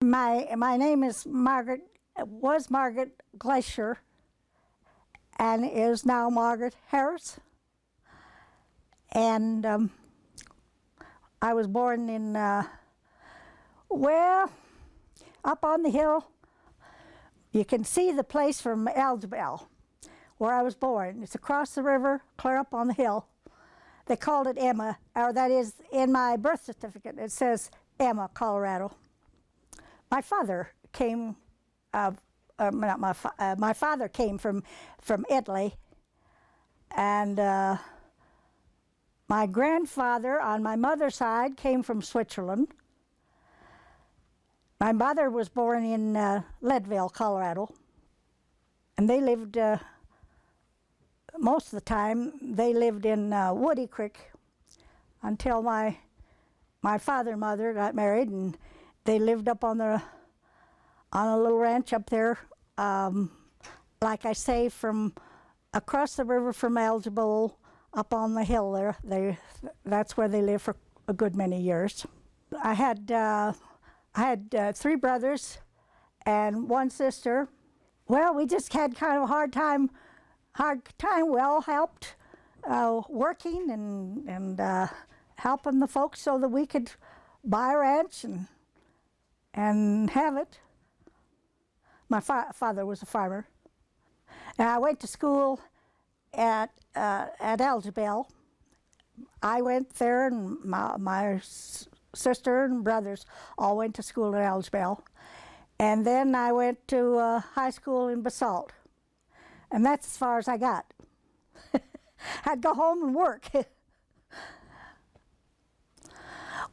My name is Margaret, was Margaret Glacier, and is now Margaret Harris. And I was born in, well, up on the hill. You can see the place from Elgibel, where I was born. It's across the river, clear up on the hill. They called it Emma, or that is, in my birth certificate, it says Emma, Colorado. My father came, my father came from Italy, and my grandfather on my mother's side came from Switzerland. My mother was born in Leadville, Colorado, and they lived, most of the time, they lived in Woody Creek until my father and mother got married, and they lived up on a little ranch up there, like I say, from across the river from Elgibel up on the hill there. That's where they lived for a good many years. I had 3 brothers and 1 sister. Well, we just had kind of a hard time. We all helped working and helping the folks so that we could buy a ranch and have it. My father was a farmer. And I went to school at Elgibel. I went there, and my sister and brothers all went to school at Elgibel. And then I went to high school in Basalt. And that's as far as I got. I'd go home and work.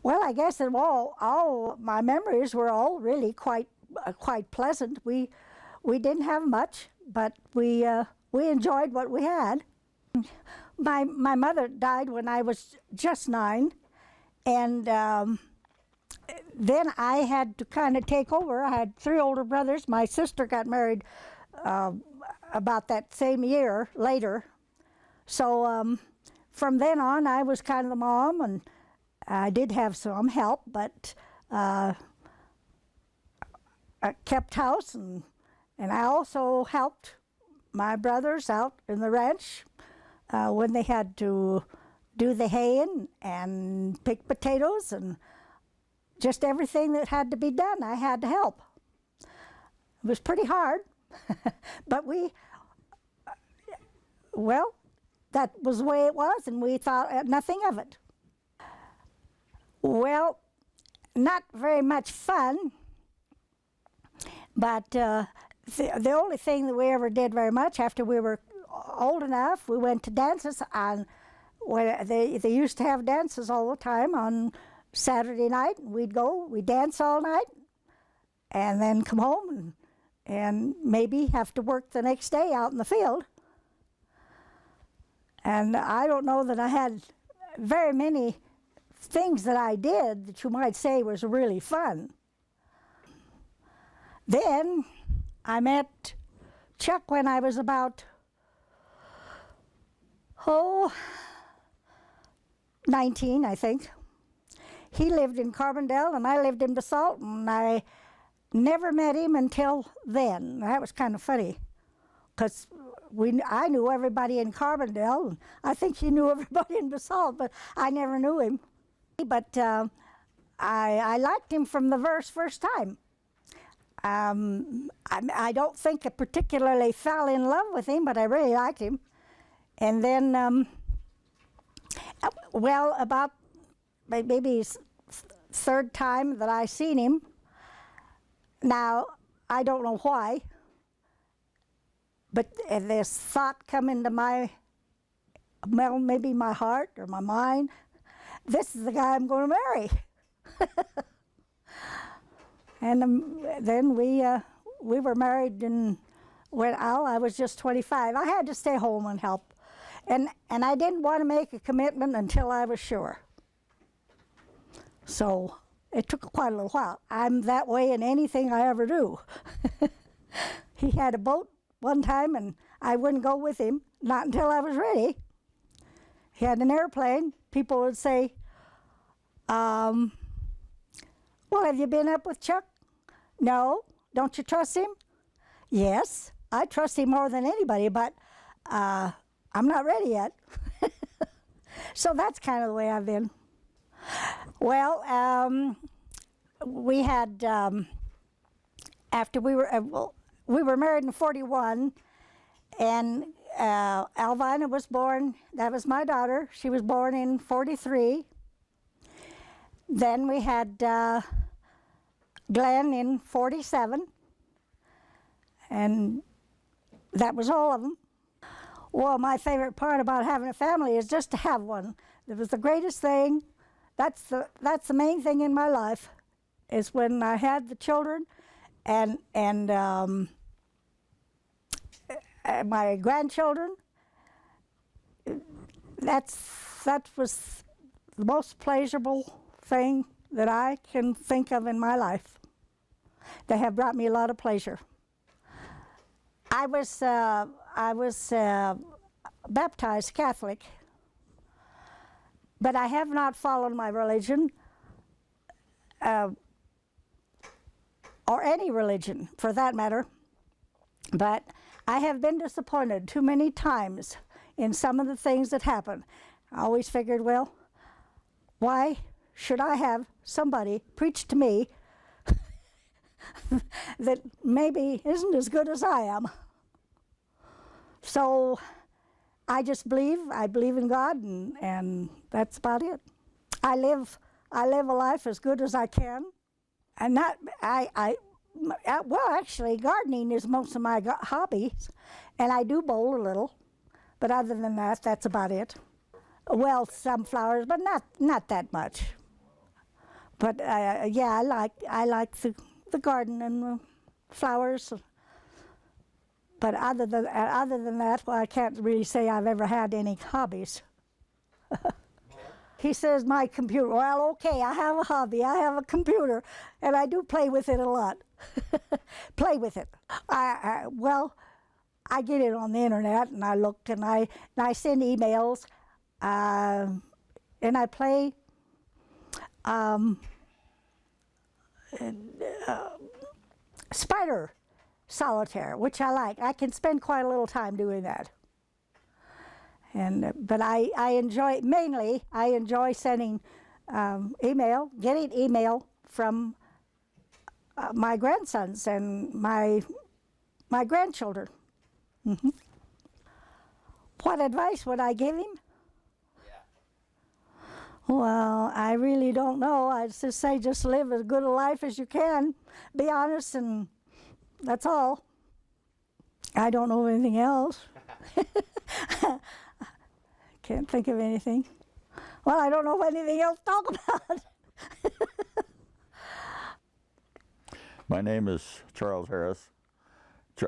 Well, I guess that all my memories were all really quite pleasant. We didn't have much, but we enjoyed what we had. My mother died when I was just 9, and then I had to kind of take over. I had 3 older brothers. My sister got married about that same year later. So from then on, I was kind of the mom, and I did have some help, but I kept house, and I also helped my brothers out in the ranch when they had to do the haying and pick potatoes and just everything that had to be done. I had to help. It was pretty hard, but well, that was the way it was, and we thought nothing of it. Well, not very much fun, but the only thing that we ever did very much after we were old enough, we went to dances on, they used to have dances all the time on Saturday night. We'd dance all night, and then come home and maybe have to work the next day out in the field. And I don't know that I had very many things that I did that you might say was really fun. Then I met Chuck when I was about 19, I think. He lived in Carbondale and I lived in Basalt, and I never met him until then. That was kind of funny, because I knew everybody in Carbondale, and I think he knew everybody in Basalt, but I never knew him. But I liked him from the first time. I don't think I particularly fell in love with him, but I really liked him. And then, well, about maybe 3rd time that I seen him. Now, I don't know why, but this thought come into well, maybe my heart or my mind. This is the guy I'm going to marry. And then we were married, and when I was just 25. I had to stay home and help, and I didn't want to make a commitment until I was sure. So it took quite a little while. I'm that way in anything I ever do. He had a boat one time, and I wouldn't go with him, not until I was ready. He had an airplane. People would say, well, have you been up with Chuck? No, don't you trust him? Yes, I trust him more than anybody, but I'm not ready yet. So that's kind of the way I've been. Well, we had, after we were married in 41, and Alvina was born, that was my daughter. She was born in 43. Then we had Glenn in 47, and that was all of them. Well, my favorite part about having a family is just to have one. It was the greatest thing. That's the main thing in my life, is when I had the children and my grandchildren. That was the most pleasurable thing that I can think of in my life. They have brought me a lot of pleasure. I was baptized Catholic, but I have not followed my religion, or any religion for that matter. But I have been disappointed too many times in some of the things that happen. I always figured, well, why should I have somebody preach to me that maybe isn't as good as I am? So I just believe in God, and that's about it. I live a life as good as I can, and well, actually, gardening is most of my hobbies, and I do bowl a little, but other than that, that's about it. Well, some flowers, but not that much. But yeah, I like the garden and the flowers. But other than that, well, I can't really say I've ever had any hobbies. He says my computer. Well, okay, I have a hobby. I have a computer, and I do play with it a lot. Play with it. Well, I get it on the internet, and I look, and I send emails, and I play spider solitaire, which I like. I can spend quite a little time doing that. But I enjoy, mainly, I enjoy sending getting email from my grandsons and my grandchildren. Mm-hmm. What advice would I give him? Well, I really don't know. I'd just say just live as good a life as you can. Be honest, and that's all. I don't know anything else. Can't think of anything. Well, I don't know anything else to talk about. My name is Charles Harris.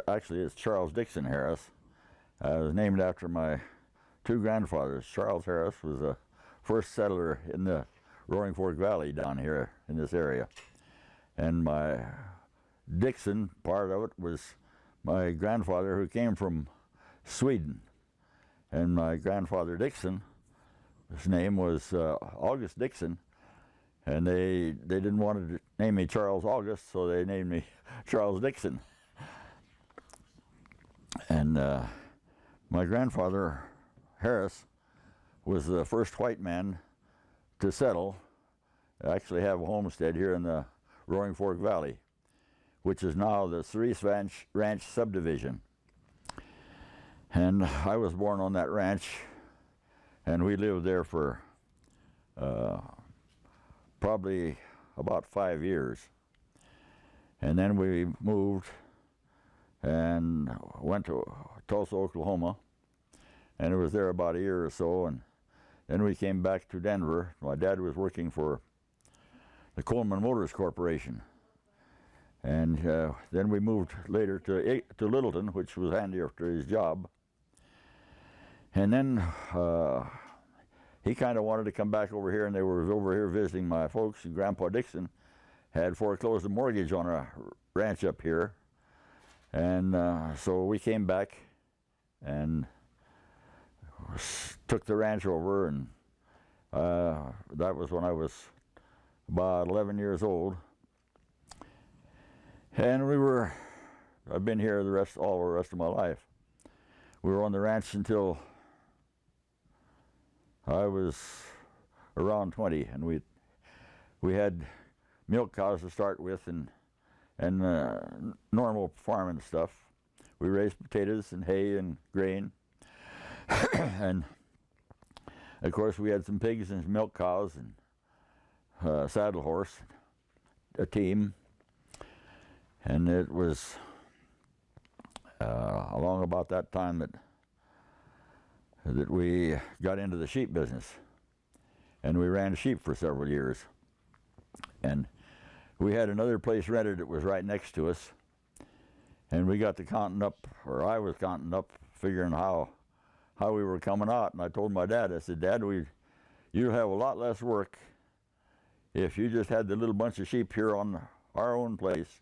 Actually, it's Charles Dixon Harris. I was named after my two grandfathers. Charles Harris was the first settler in the Roaring Fork Valley down here in this area. And my Dixon, part of it, was my grandfather who came from Sweden. And my grandfather Dixon, his name was August Dixon, and they didn't want to name me Charles August, so they named me Charles Dixon. And my grandfather Harris was the first white man to settle, actually have a homestead here in the Roaring Fork Valley, which is now the Cerise Ranch subdivision. And I was born on that ranch, and we lived there for probably about 5 years. And then we moved and went to Tulsa, Oklahoma, and it was there about a year or so, and then we came back to Denver. My dad was working for the Coleman Motors Corporation. And then we moved later to Littleton, which was handy after his job. And then he kind of wanted to come back over here, and they were over here visiting my folks. And Grandpa Dixon had foreclosed a mortgage on a ranch up here. And so we came back and took the ranch over, and that was when I was about 11 years old. And I've been here all the rest of my life. We were on the ranch until I was around 20, and we had milk cows to start with, and normal farming stuff. We raised potatoes and hay and grain, and of course we had some pigs and milk cows and a saddle horse, a team, and it was along about that time that we got into the sheep business, and we ran sheep for several years. And we had another place rented that was right next to us, and we got to counting up, or I was counting up, figuring how we were coming out. And I told my dad, I said, Dad, you'll have a lot less work if you just had the little bunch of sheep here on our own place,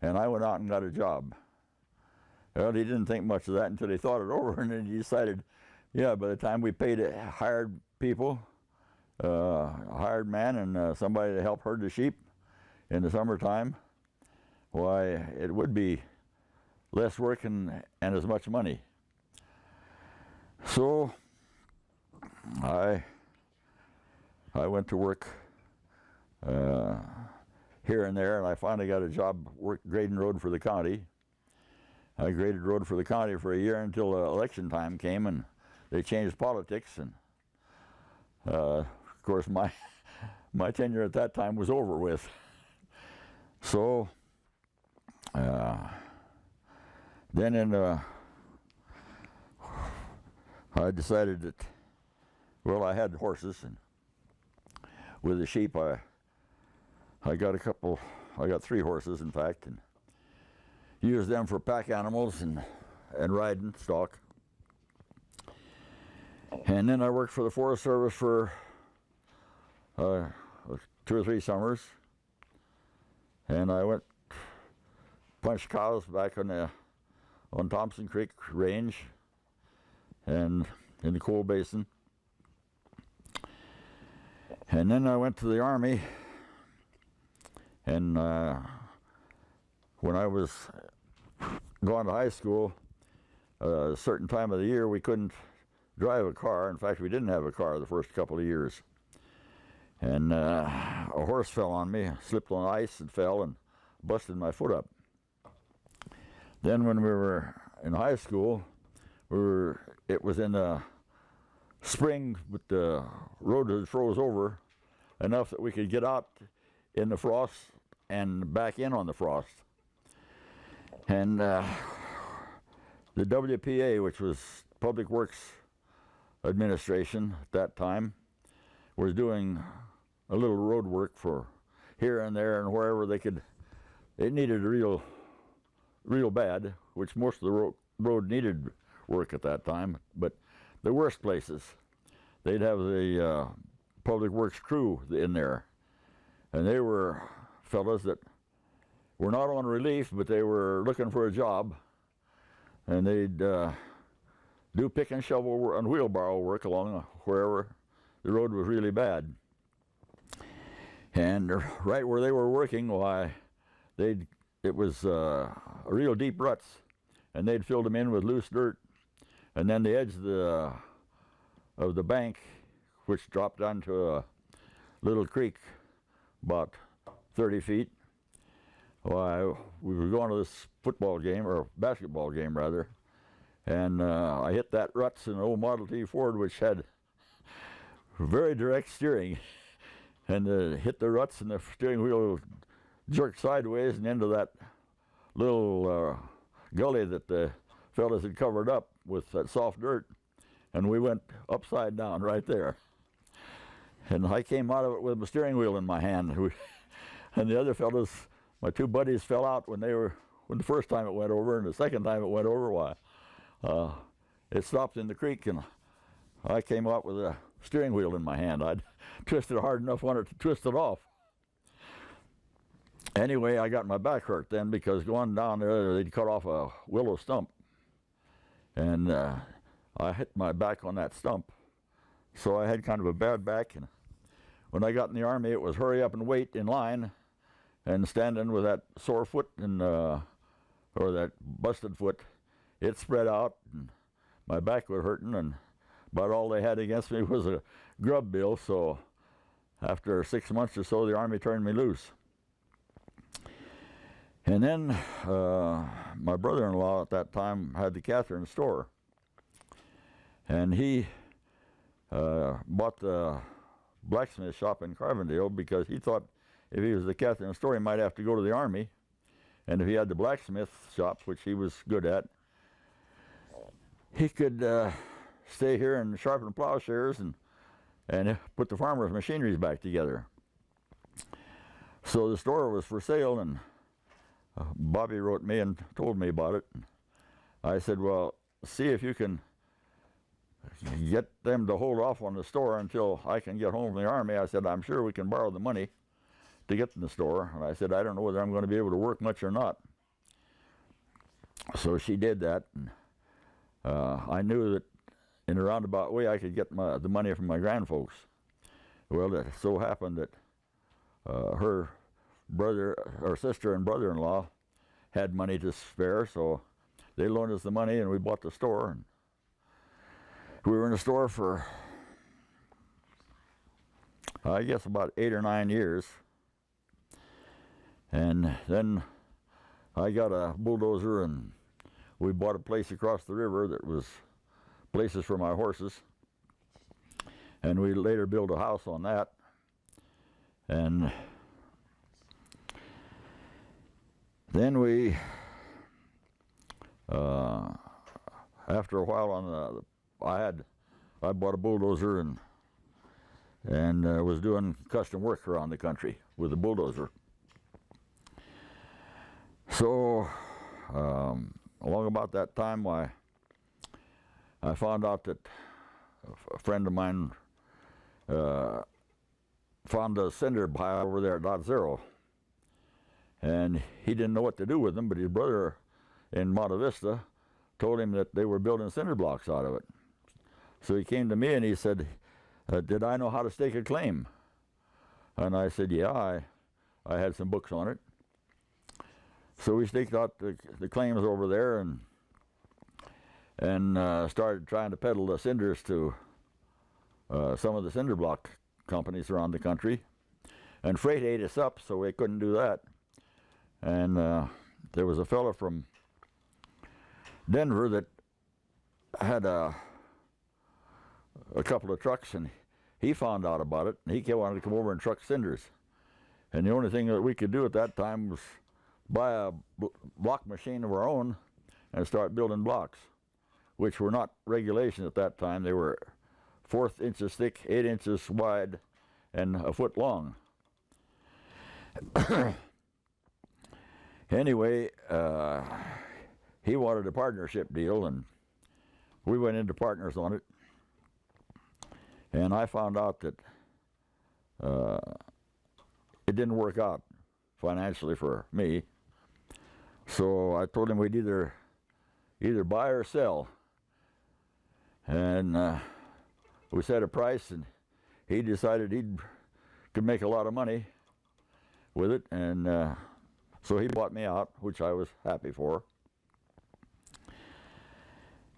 and I went out and got a job. Well, he didn't think much of that until he thought it over, and then he decided, yeah, by the time we paid hired people, a hired man and somebody to help herd the sheep in the summertime, why, it would be less work and as much money. So I went to work here and there, and I finally got a job grading road for the county. I graded road for the county for a year until election time came, and they changed politics, and of course my tenure at that time was over with. So then I decided that, well, I had horses, and with the sheep I got I got 3 horses, in fact, and used them for pack animals and riding stock. And then I worked for the Forest Service for 2 or 3 summers, and I went punched cows back on Thompson Creek Range and in the Coal Basin. And then I went to the Army, and when I was going to high school, a certain time of the year we couldn't drive a car. In fact, we didn't have a car the first couple of years. And a horse fell on me, slipped on ice and fell and busted my foot up. Then when we were in high school, it was in the spring, but the road had froze over enough that we could get out in the frost and back in on the frost. And the WPA, which was Public Works Administration at that time, was doing a little road work for here and there and wherever they could. It needed real bad, which most of the road needed work at that time, but the worst places, they'd have the Public Works crew in there, and they were fellas that were not on relief, but they were looking for a job, and they'd do pick and shovel and wheelbarrow work along wherever the road was really bad. And right where they were working, why, it was real deep ruts, and they'd filled them in with loose dirt, and then the edge of the bank, which dropped onto a little creek about 30 feet. Why, we were going to this football game, or basketball game rather, and I hit that ruts in an old Model T Ford, which had very direct steering, and hit the ruts, and the steering wheel jerked sideways and into that little gully that the fellas had covered up with that soft dirt, and we went upside down right there. And I came out of it with my steering wheel in my hand, and the other fellas, my 2 buddies, fell out when the first time it went over, and the second time it went over, why, it stopped in the creek, and I came out with a steering wheel in my hand. I'd twisted hard enough on it to twist it off. Anyway, I got my back hurt then, because going down there, they'd cut off a willow stump, and I hit my back on that stump. So I had kind of a bad back, and when I got in the Army, it was hurry up and wait in line, and standing with that sore foot and or that busted foot, it spread out, and my back was hurting, and about all they had against me was a grub bill. So after 6 months or so, the Army turned me loose. And then my brother-in-law at that time had the Catherine store, and he bought the blacksmith shop in Carbondale because he thought if he was the Catherine store, he might have to go to the Army. And if he had the blacksmith shop, which he was good at, he could stay here and sharpen plowshares and put the farmers' machineries back together. So the store was for sale, and Bobbie wrote me and told me about it. I said, well, see if you can get them to hold off on the store until I can get home from the Army. I said, I'm sure we can borrow the money to get in the store. And I said, I don't know whether I'm going to be able to work much or not. So she did that. And I knew that in a roundabout way I could get the money from my grandfolks. Well, it so happened that her sister and brother-in-law had money to spare, so they loaned us the money and we bought the store. And we were in the store for, I guess, about 8 or 9 years. And then I got a bulldozer and we bought a place across the river that was places for my horses. And we later built a house on that. And then we, after a while I bought a bulldozer and was doing custom work around the country with a bulldozer. So along about that time, I found out that a friend of mine found a cinder pile over there at Dot Zero. And he didn't know what to do with them, but his brother in Monte Vista told him that they were building cinder blocks out of it. So he came to me and he said, did I know how to stake a claim? And I said, yeah, I had some books on it. So we staked out the claims over there and started trying to peddle the cinders to some of the cinder block companies around the country. And freight ate us up, so we couldn't do that. And there was a fellow from Denver that had a couple of trucks, and he found out about it, and he wanted to come over and truck cinders. And the only thing that we could do at that time was buy a block machine of our own and start building blocks, which were not regulations at that time. They were 4 inches thick, 8 inches wide, and a foot long. Anyway, he wanted a partnership deal, and we went into partners on it. And I found out that it didn't work out financially for me. So I told him we'd either buy or sell. And we set a price, and he decided he could make a lot of money with it, and so he bought me out, which I was happy for.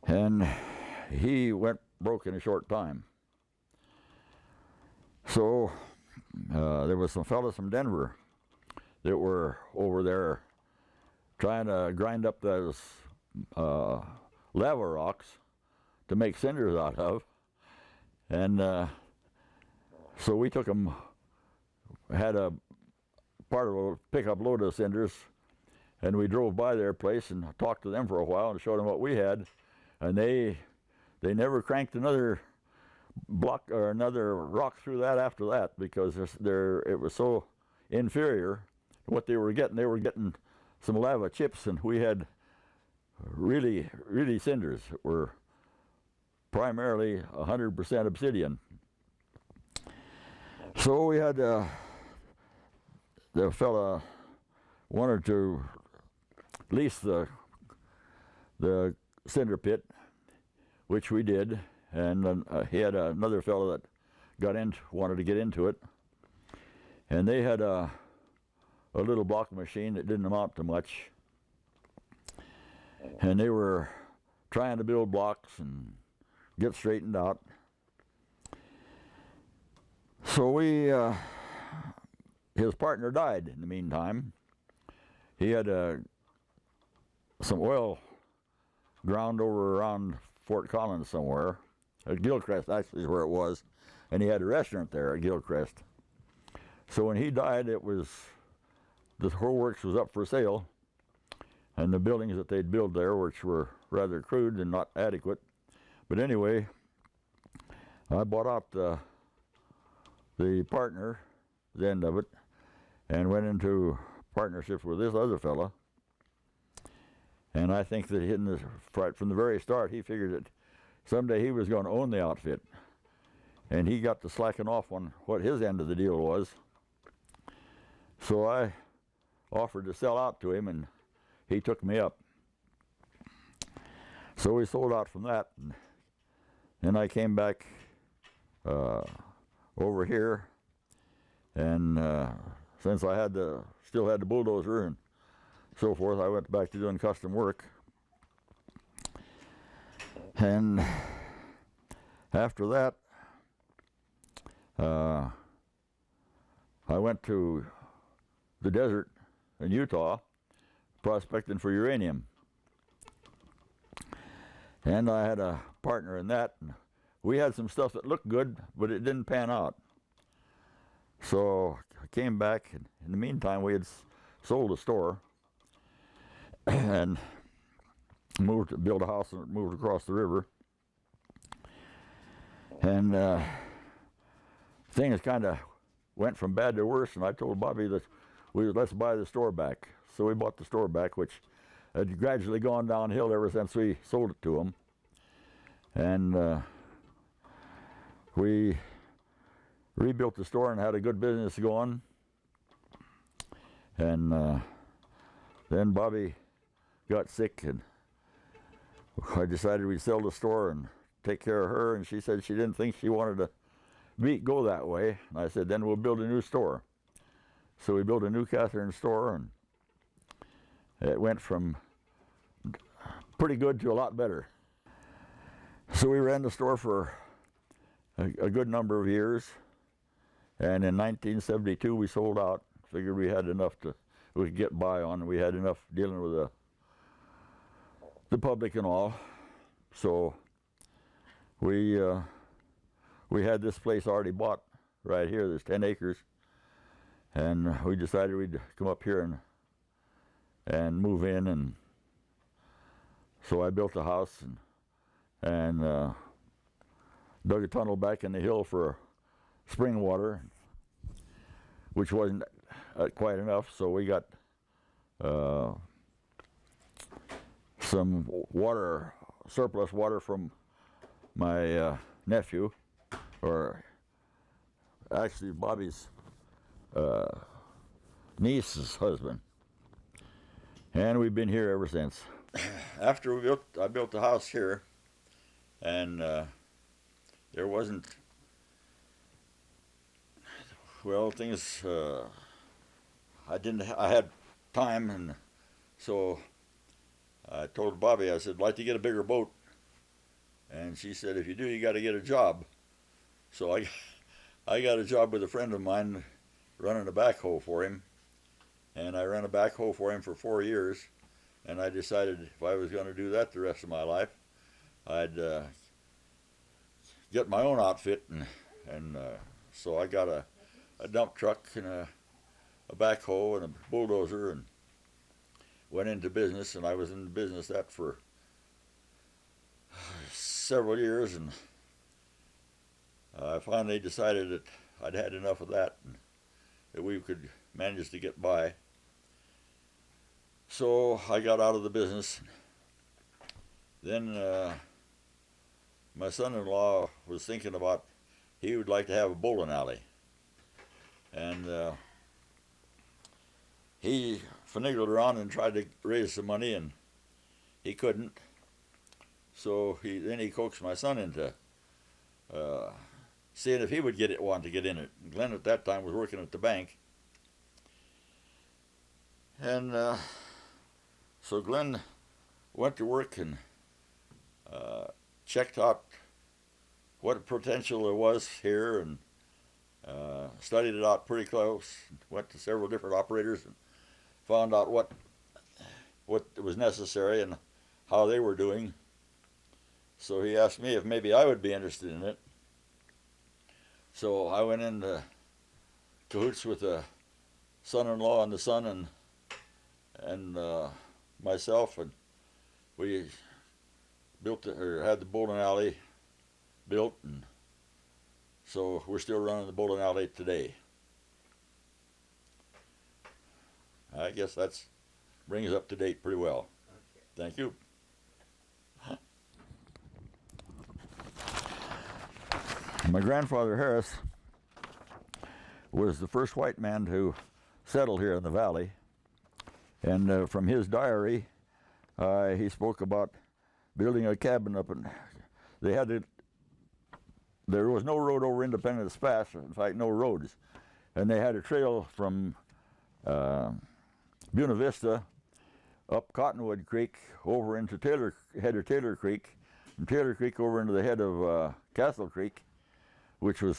And he went broke in a short time. So there was some fellows from Denver that were over there trying to grind up those lava rocks to make cinders out of. And so we took them, had a part of a pickup load of cinders, and we drove by their place and talked to them for a while and showed them what we had. And they never cranked another block or another rock through that after that, because it was so inferior to what they were getting. They were getting some lava chips, and we had really cinders that were primarily 100% obsidian. So we had the fella wanted to lease the cinder pit, which we did, and he had another fellow that wanted to get into it, and they had a a little block machine that didn't amount to much. And they were trying to build blocks and get straightened out. So his partner died in the meantime. He had some oil ground over around Fort Collins somewhere. At Gilcrest, actually, is where it was. And he had a restaurant there at Gilcrest. So when he died, the whole works was up for sale. And the buildings that they'd built there, which were rather crude and not adequate. But anyway, I bought out the partner, the end of it, and went into partnership with this other fella. And I think that from the very start, he figured that someday he was going to own the outfit. And he got to slacking off on what his end of the deal was. So I offered to sell out to him, and he took me up. So we sold out from that. And then I came back over here, and since I still had the bulldozer and so forth, I went back to doing custom work. And after that, I went to the desert in Utah prospecting for uranium. And I had a partner in that. And we had some stuff that looked good, but it didn't pan out. So I came back, and in the meantime, we had sold a store and built a house and moved across the river. And things kind of went from bad to worse, and I told Bobbie that let's buy the store back. So we bought the store back, which had gradually gone downhill ever since we sold it to him. And we rebuilt the store and had a good business going. And then Bobbie got sick, and I decided we'd sell the store and take care of her, and she said she didn't think she wanted to go that way. And I said, then we'll build a new store. So we built a new Catherine store, and it went from pretty good to a lot better. So we ran the store for a good number of years, and in 1972 we sold out. Figured we had enough we could get by on. We had enough dealing with the public and all. So we had this place already bought right here. There's 10 acres, and we decided we'd come up here and move in. And so I built a house and dug a tunnel back in the hill for spring water, which wasn't quite enough. So we got some surplus water from my nephew, or actually Bobbie's niece's husband. And we've been here ever since. After I built the house here, and there wasn't, well, things, I had time, and so I told Bobbie, I said, I'd like to get a bigger boat. And she said, if you do, you got to get a job. So I got a job with a friend of mine running a backhoe for him. And I ran a backhoe for him for 4 years. And I decided if I was going to do that the rest of my life, I'd get my own outfit. And so I got a dump truck and a backhoe and a bulldozer, and went into business. And I was in business that for several years, and I finally decided that I'd had enough of that, and that we could manage to get by. So I got out of the business. Then my son-in-law was thinking about, he would like to have a bowling alley. And he finagled around and tried to raise some money, and he couldn't. So then he coaxed my son into seeing if he would want to get in it. And Glenn at that time was working at the bank. And so Glenn went to work and checked out what potential there was here, and studied it out pretty close. Went to several different operators and found out what was necessary and how they were doing. So he asked me if maybe I would be interested in it. So I went into cahoots with the son-in-law and the son and myself, and we had the bowling alley built, and so we're still running the bowling alley today. I guess that's brings us up to date pretty well. Okay. Thank you. My grandfather Harris was the first white man to settle here in the valley, and from his diary, he spoke about building a cabin up, and there was no road over Independence Pass, in fact, no roads, and they had a trail from Buena Vista up Cottonwood Creek over into head of Taylor Creek, and Taylor Creek over into the head of Castle Creek, which was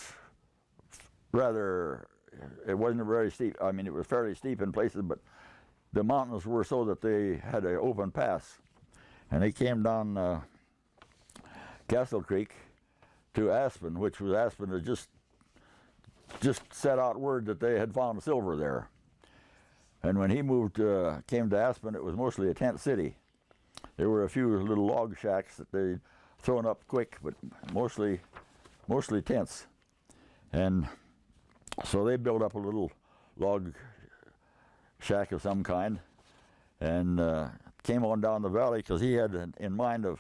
it wasn't very steep. I mean, it was fairly steep in places, but the mountains were so that they had an open pass. And they came down Castle Creek to Aspen, which was Aspen had just set out word that they had found silver there. And when he came to Aspen, it was mostly a tent city. There were a few little log shacks that they'd thrown up quick, but mostly tents. And so they built up a little log shack of some kind, and came on down the valley because he had in mind of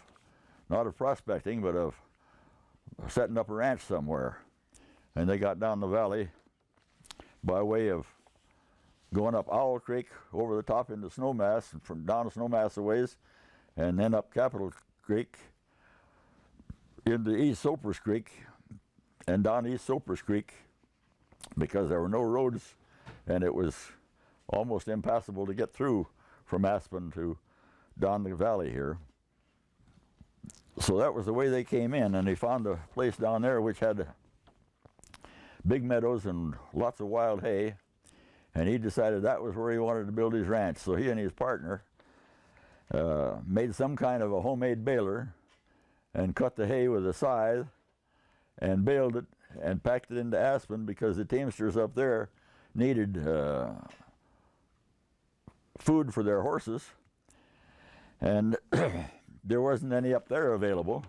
not of prospecting, but of setting up a ranch somewhere. And they got down the valley by way of going up Owl Creek over the top into Snowmass, and from down Snowmass a ways, and then up Capitol Creek into East Soapers Creek and down East Soapers Creek, because there were no roads and it was almost impassable to get through from Aspen to down the valley here. So that was the way they came in, and they found a place down there which had big meadows and lots of wild hay, and he decided that was where he wanted to build his ranch. So he and his partner made some kind of a homemade baler and cut the hay with a scythe and baled it and packed it into Aspen, because the teamsters up there needed food for their horses, and there wasn't any up there available,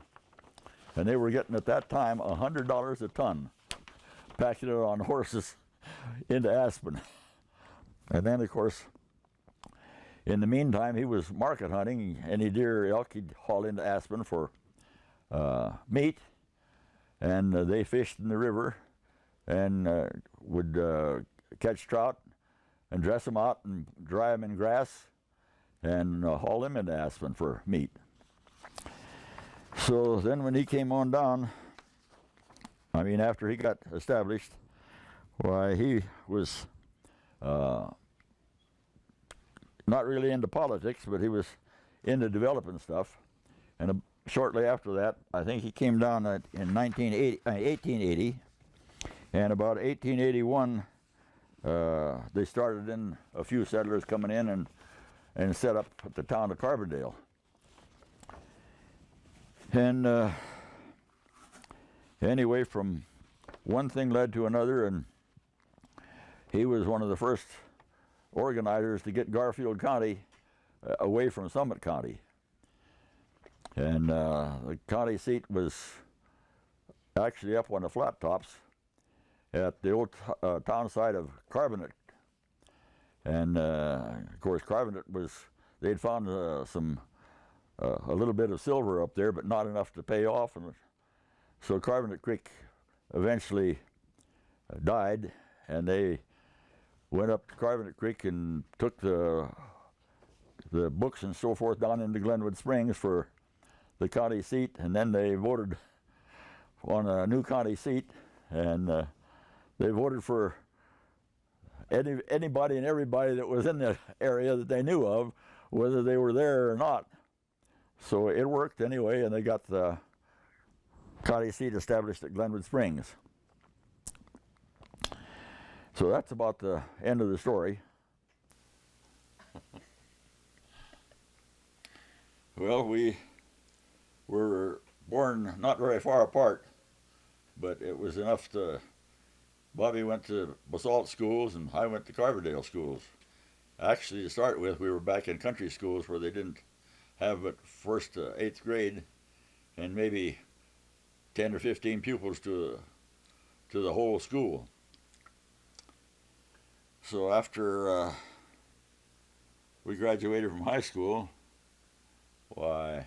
and they were getting at that time $100 a ton, packing it on horses into Aspen. And then, of course, in the meantime, he was market hunting. Any deer, elk, he'd haul into Aspen for meat, and they fished in the river and would catch trout and dress them out and dry them in grass and haul them into Aspen for meat. So then when he came on down, I mean, after he got established, why, he was not really into politics, but he was into developing stuff. And shortly after that, I think he came down in 1880, and about 1881, they started in a few settlers coming in and set up at the town of Carbondale. And anyway, from one thing led to another, and he was one of the first organizers to get Garfield County away from Summit County. And the county seat was actually up on the flat tops at the old town site of Carbonate. And of course, Carbonate they'd found a little bit of silver up there, but not enough to pay off. And so Carbonate Creek eventually died, and they went up to Carbonate Creek and took the books and so forth down into Glenwood Springs for the county seat, and then they voted on a new county seat, and they voted for anybody and everybody that was in the area that they knew of, whether they were there or not. So it worked anyway, and they got the county seat established at Glenwood Springs. So that's about the end of the story. Well, we were born not very far apart, but it was enough to... Bobbie went to Basalt schools and I went to Carverdale schools. Actually, to start with, we were back in country schools where they didn't have but first to 8th grade and maybe 10 or 15 pupils to the whole school. So after we graduated from high school, why,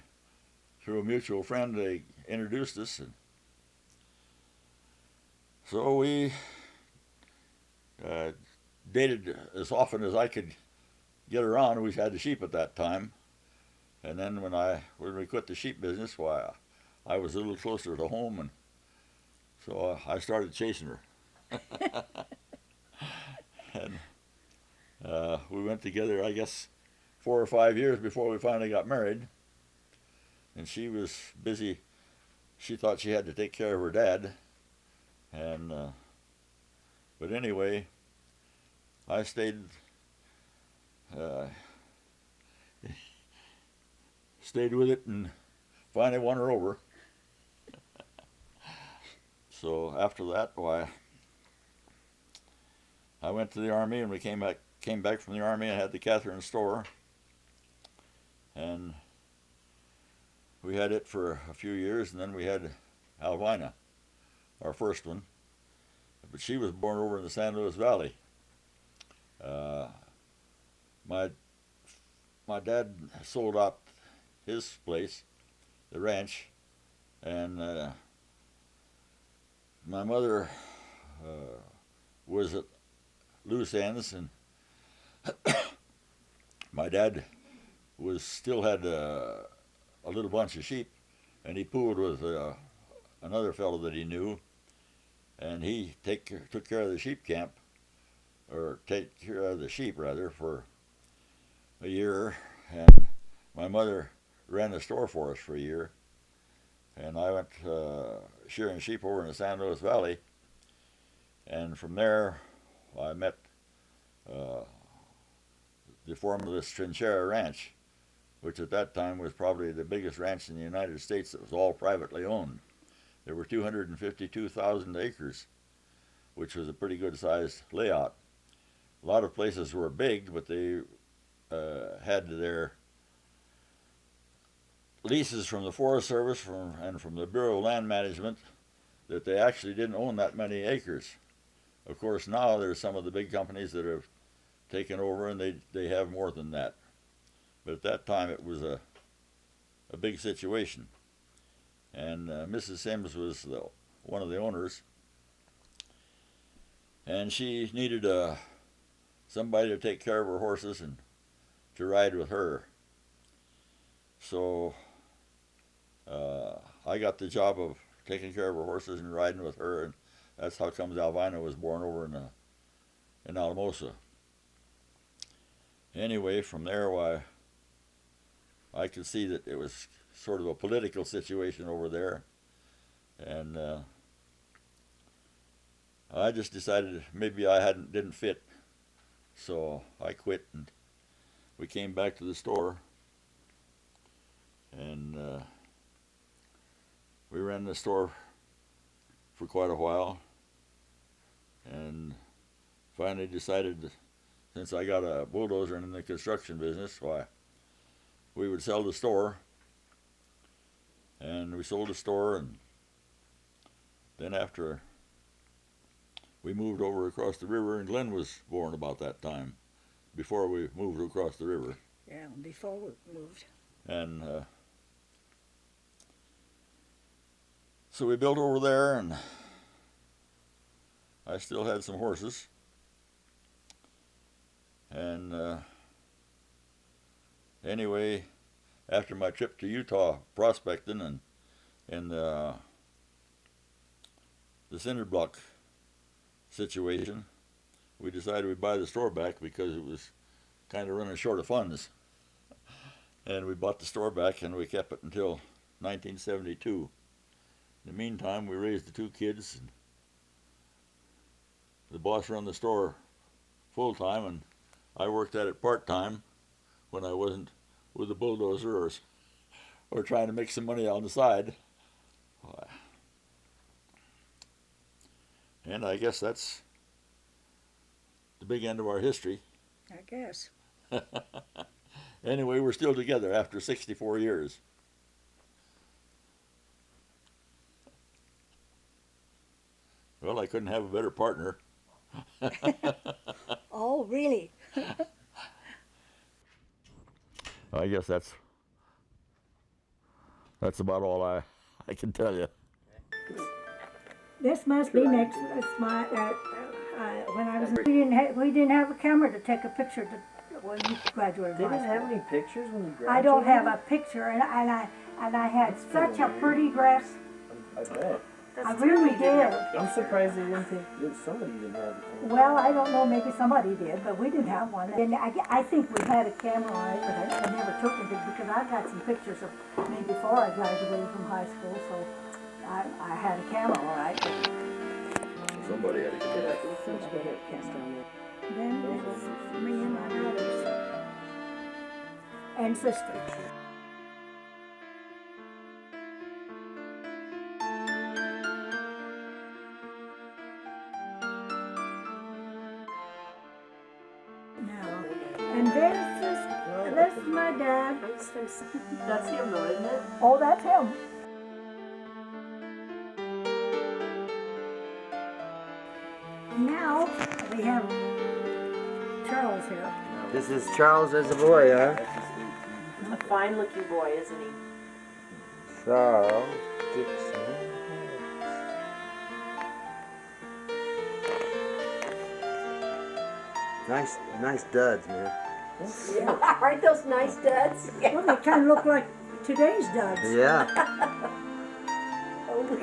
through a mutual friend, they introduced us. And so we dated as often as I could get around. We had the sheep at that time. And then when we quit the sheep business, why, I was a little closer to home, and so I started chasing her. And we went together, I guess, 4 or 5 years before we finally got married. And she was busy. She thought she had to take care of her dad. And but anyway, I stayed with it and finally won her over. So after that, why, I went to the Army, and we came back from the Army and had the Catherine store, and we had it for a few years, and then we had Alvina, our first one, but she was born over in the San Luis Valley. My dad sold out his place, the ranch, and my mother was at loose ends, and my dad still had a little bunch of sheep, and he pooled with another fellow that he knew, and he took care of the sheep camp, or take care of the sheep rather, for a year, and my mother ran the store for us for a year, and I went shearing sheep over in the San Luis Valley, and from there I met the form of this Trinchera Ranch, which at that time was probably the biggest ranch in the United States that was all privately owned. There were 252,000 acres, which was a pretty good sized layout. A lot of places were big, but they had their leases from the Forest Service and from the Bureau of Land Management that they actually didn't own that many acres. Of course, now there's some of the big companies that have taken over, and they have more than that. But at that time, it was a big situation. And Mrs. Sims was one of the owners, and she needed somebody to take care of her horses and to ride with her. So I got the job of taking care of her horses and riding with her, and that's how comes Alvina was born over in Alamosa. Anyway, from there, why, I could see that it was sort of a political situation over there, and I just decided maybe I didn't fit, so I quit, and we came back to the store, and we ran the store for quite a while, and finally decided that since I got a bulldozer in the construction business, why, we would sell the store. And we sold the store, and then after we moved over across the river, and Glenn was born about that time, before we moved across the river. Yeah, before we moved. And so we built over there, and I still had some horses. And anyway, after my trip to Utah prospecting and in the cinder block situation, we decided we'd buy the store back because it was kind of running short of funds. And we bought the store back and we kept it until 1972. In the meantime, we raised the 2 kids. And the boss run the store full time, and I worked at it part time when I wasn't with the bulldozer or trying to make some money on the side. And I guess that's the big end of our history. I guess. Anyway, we're still together after 64 years. Well, I couldn't have a better partner. Oh, really? I guess that's about all I can tell you. This must be next. It's my when I was. We didn't have a camera to take a picture when you graduated. They high didn't have school. any pictures when you graduated? I don't have a picture, and I had such a pretty dress. I bet. I really did. I'm surprised they didn't think that somebody didn't have it. Well, I don't know, maybe somebody did, but we didn't have one. And I think we had a camera on it, but I never took it because I got some pictures of me before I graduated from high school, so I had a camera, all right. Somebody had to get it. Then that's me and my brothers and sisters. Now, and this is my dad. That's him though, isn't it? Oh, that's him. Now we have Charles here. This is Charles as a boy, huh? A fine looking boy, isn't he? Charles Dixon. Nice duds, man. Yeah, aren't those nice duds? Well, they kind of look like today's duds. Yeah. Oh, look.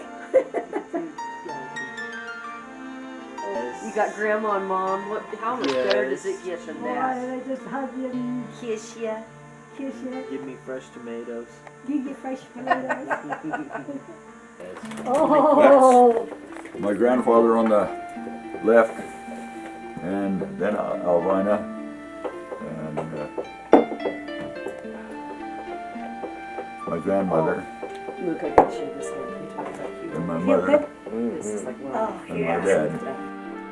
You got grandma and mom. How much better does it get than that? Boy, they just hug you and Kiss ya. kiss you, Give me fresh tomatoes. give you fresh potatoes. Oh, My grandfather on the left, and then Alvina, and my grandmother, Luke, I got you this one. You talk about you. and my feel mother, good? This is like one. Oh, and yeah. my dad.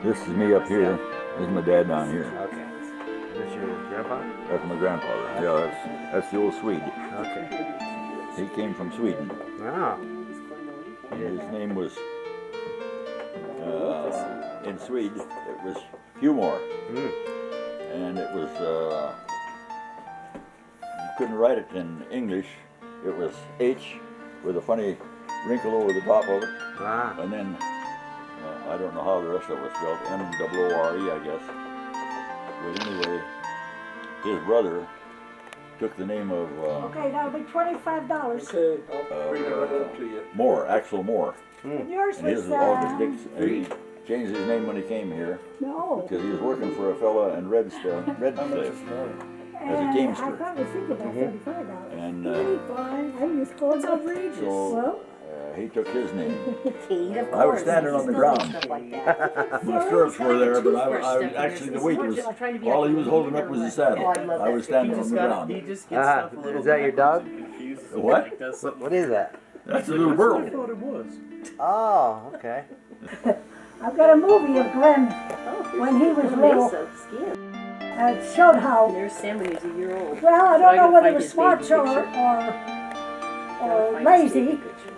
This is me up here. This is my dad down here. Okay. That's your grandpa? That's my grandfather. Yeah, that's the old Swede. Okay. He came from Sweden. Wow. And his name was, in Swede, it was Humor. Mm. And it was, you couldn't write it in English. It was H with a funny wrinkle over the top of it. Wow. And then, I don't know how the rest of it was spelled, M-O-O-R-E, I guess. But anyway, his brother took the name of Okay, that'll be $25. Okay, I'll bring it right up to you. Moore, Axel Moore. And yours And his was, is August Dixon. He changed his name when he came here no. because he was working for a fella in Redcliffe as a And teamster. I thought it was thinking about $35. And $25, I just called outrageous. so Well, he took his name. Teen, of course. I was standing on the ground. Stuff like that. My stirrups were there, but I actually the weight was, all he was holding up was the saddle. I was standing on the ground. He just gets stuff a little. Is that your dog? What? What is that? That's a little burl. I thought it was. Oh, okay. I've got a movie of Glenn when he was little. It showed how, There's Sam when he was a year old. well, I So don't know gotta whether it find was his smart baby or Gotta find his baby lazy, picture.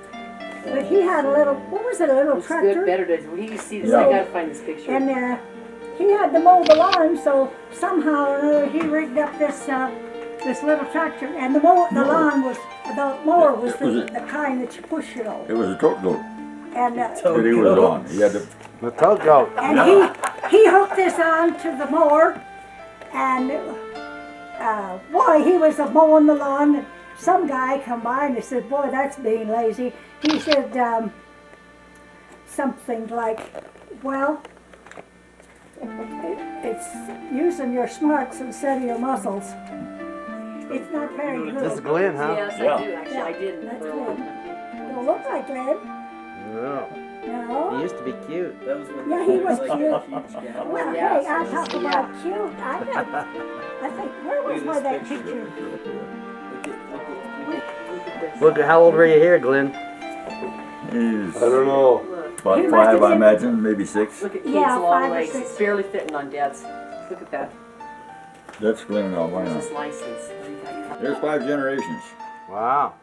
but he had a little, what was it, a little It's good, tractor? better to, when you see this, Yeah. I gotta find this picture. And he had to mow the lawn, so somehow or another he rigged up this this little tractor, and the lawn was, the mower was the kind that you push, you know. It was a tote goat And that he was on. He had to, The toad goat. And he hooked this on to the mower, and boy, he was mowing the lawn. And some guy come by and he said, "Boy, that's being lazy." He said something like, "Well, It's using your smarts instead of your muscles. It's not very good. This is Glenn, huh? Yes, Yeah. I do actually. I did. That's for a Glenn. long time. Don't look like Glenn. No. He No. used to be cute. That was when Yeah, he was like cute. a huge gap. Well, Yes. hey, I talk about cute. I think, where was Look at that this picture? Look at how old were you here, Glenn? He's I don't know. Look, about He must 5, have I been- imagine, maybe 6. look at Kate's Yeah, long 5 or legs. 6. It's barely fitting on Dad's. Look at that. That's Glenn There's Albina. his license. There's 5 generations. Wow.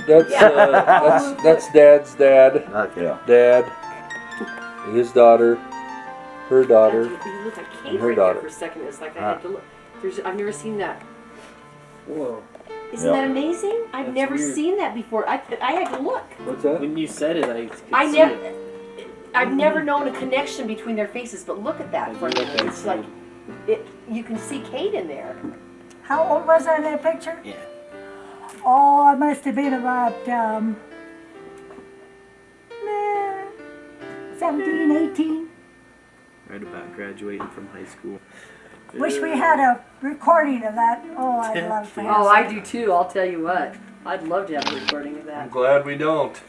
That's Dad's dad. Okay. Yeah. Dad, his daughter, her daughter. You look like Kate and her right daughter. there for a second. It's like I had to look. I've never seen that. Whoa. Isn't Yeah. that amazing? I've That's never weird. seen that before. I had to look. What's that? When you said it, I could I see never. it. I've never known a connection between their faces, but look at that for a minute. It's like you can see Kate in there. How old was I in that picture? Yeah. Oh, I must have been about 17, 18. Right about graduating from high school. Wish we had a recording of that. Oh, I'd love to have Oh, I that. do too. I'll tell you what. I'd love to have a recording of I'm that. glad we don't.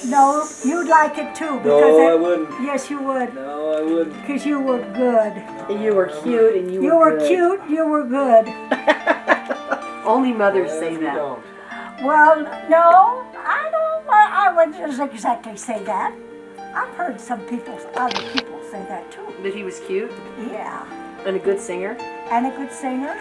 No, you'd like it too. No, I it- wouldn't. Yes, you would. No, I wouldn't. Because you were good. You were cute and you You were good. cute, you were good. Only mothers say Glad we that. don't. Well, no, I wouldn't exactly say that. I've heard other people say that too. That he was cute Yeah. and a good singer. And a good singer.